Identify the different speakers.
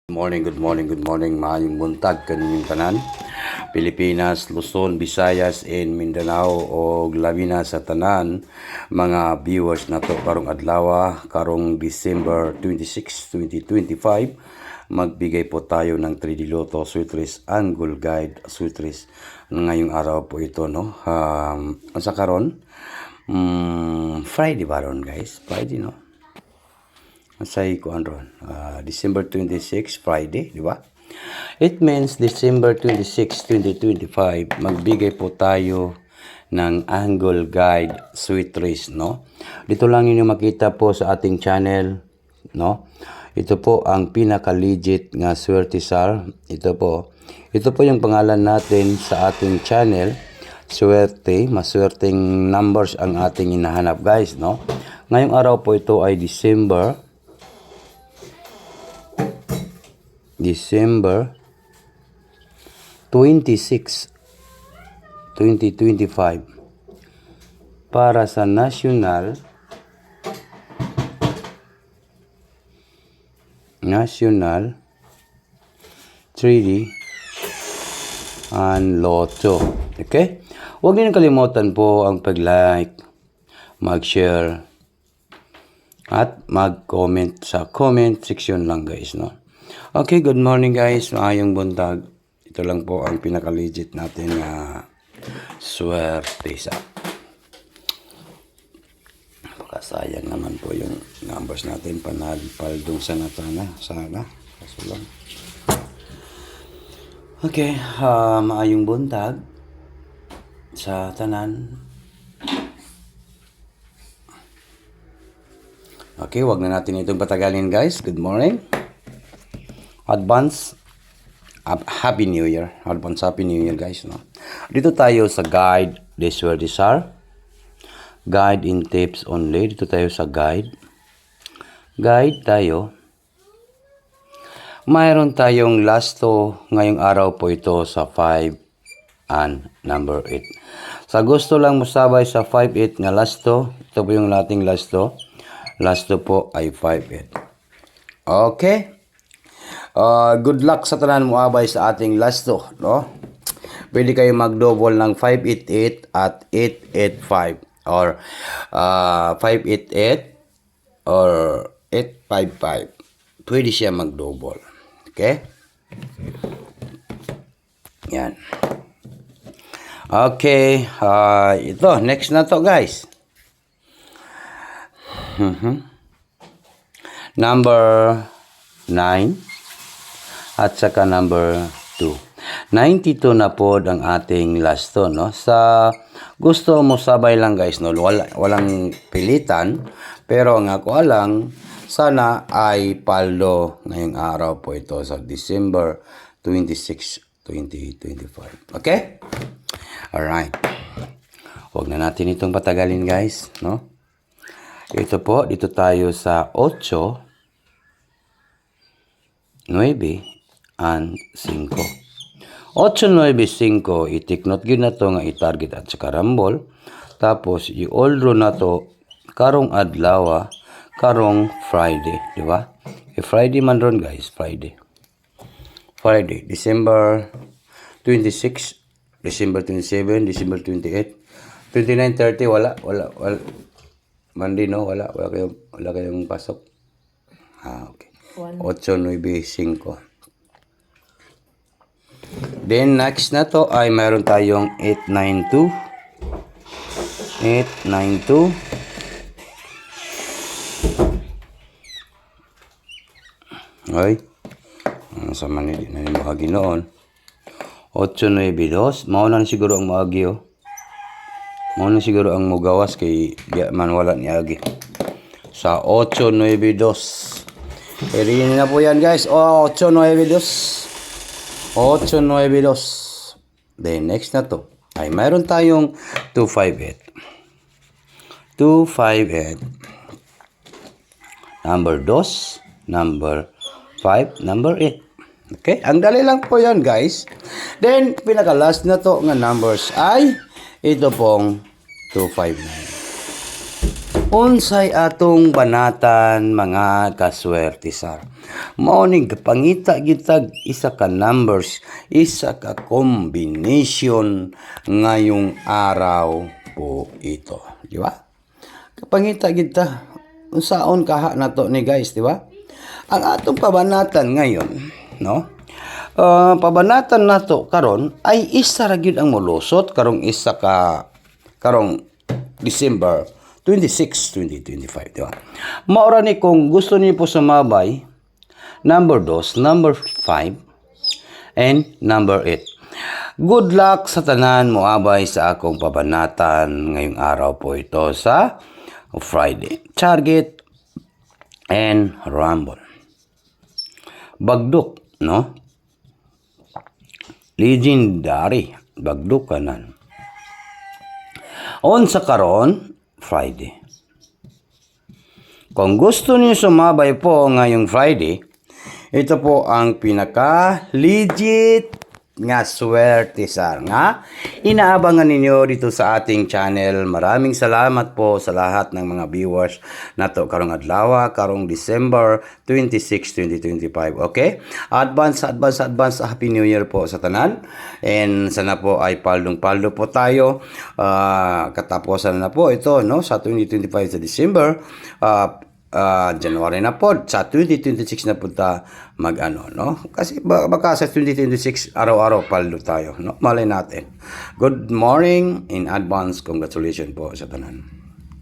Speaker 1: Good morning, maayong buntag kaninyong tanan. Pilipinas, Luzon, Visayas, and Mindanao o labi na sa tanan mga viewers na to karong adlaw, karong December 26, 2025. Magbigay po tayo ng 3D Lotto Sweetress Angle Guide Sweetress ngayong araw po ito, no? Sa karon, Friday ba ron, guys? Friday, no? Say ko ron, December 26, Friday, di ba? It means December 26, 2025, magbigay po tayo ng Angle Guide Sweetress, no? Dito lang yun yung makita po sa ating channel, no? Ito po ang pinaka-legit nga Swertesar. Ito po yung pangalan natin sa ating channel, Swerte. Maswerteng numbers ang ating hinahanap, guys, no? Ngayong araw po ito ay December 26, 2025 para sa National 3D and Lotto. Okay? Huwag niyo kalimutan po ang pag-like, mag-share, at mag-comment sa comment section lang, guys, no? Okay, good morning, guys. Maayong buntag. Ito lang po ang pinaka-legit natin na Swertesar. Sayang naman po yung numbers natin. Paldong sa natana. Sana. Kaso lang. Okay, maayong buntag sa tanan. Okay, wag na natin itong patagalin, guys. Good morning. Advance Happy New Year. Advance Happy New Year, guys, no? Dito tayo sa guide de Swertesar. Guide in tips only. Dito tayo sa guide. Guide tayo. Mayroon tayong lasto ngayong araw po ito sa 5 and number 8. Sa gusto lang musabay sa 5-8 nga lasto, ito po yung ating lasto. Lasto po ay 5-8. Okay? Good luck sa tanan mo abay sa ating lasto, no? Pwede kayo mag-double ng 588 at 885 or 588 or 855. Pwede siya mag-double. Okay? Yan. Okay, ito next na to, guys. Number 9 at saka number 2. 92 na po ang ating lasto, no? Sa gusto mo sabay lang, guys, no? Walang pilitan, pero ang ako alang sana ay paldo ngayong araw po ito sa December 26, 2025. Okay? Alright. Huwag na natin itong patagalin, guys, no? Ito po, dito tayo sa 8, 9, and 5. 8, 9, 5, itiknot gid na to nga i-target at sa karambol. Tapos i-oldro na to karong adlaw, karong Friday, di ba? Friday man ron, guys, Friday, December 26, December 27, December 28, 29, 30, wala. Monday, no? Wala kayong pasok. Okay. 8, 9, 5. Then, next na to ay mayroon tayong 892. 892. Ay. Sa manili na yung bahagi noon. 892. Mauna na siguro ang maagi, oh. Mauna siguro ang mugawas kay man wala ni agi. Sa 892. Rin na po yan, guys. 892. 892. Then next na to ay mayroon tayong 258. 258. Number 2, number 5, number 8. Okay? Ang dali lang po yan, guys. Then pinaka last na to nga numbers ay ito pong 259. Unsay atong banatan mga kaswerte sar. Mao ning pangita gitag isa ka numbers, isa ka combination ngayong araw po ito, di ba? Kapangita kita unsaon kaha nato ni guys, di ba? Ang atong pabanatan ngayon, no? Pabanatan nato karon ay isa ra gyud ang molusot karong isa ka karong December 26, 2025, di ba? Maura ni kung gusto niyo po sumabay, number 2, number 5, and number 8. Good luck sa tanan mo abay sa akong pabanatan ngayong araw po ito sa Friday. Target and Rumble. Bagduk, no? Legendary. Bagduk kanan. On sa karon, Friday. Kung gusto niyo sumabay po ngayong Friday, ito po ang pinaka-legit nga swerte sar nga inaabangan ninyo dito sa ating channel. Maraming salamat po sa lahat ng mga viewers nato karong adlaw, karong December 26, 2025. Okay? Advance Happy New Year po sa tanan. And sana po ay paldong-paldo po tayo. Katapusan na po ito, no, sa 2025 sa December. January na po, sa 2026 na po ta mag-ano, no? Kasi baka sa 2026 araw-araw paldo tayo, no? Malay natin. Good morning in advance. Congratulations po sa tanan.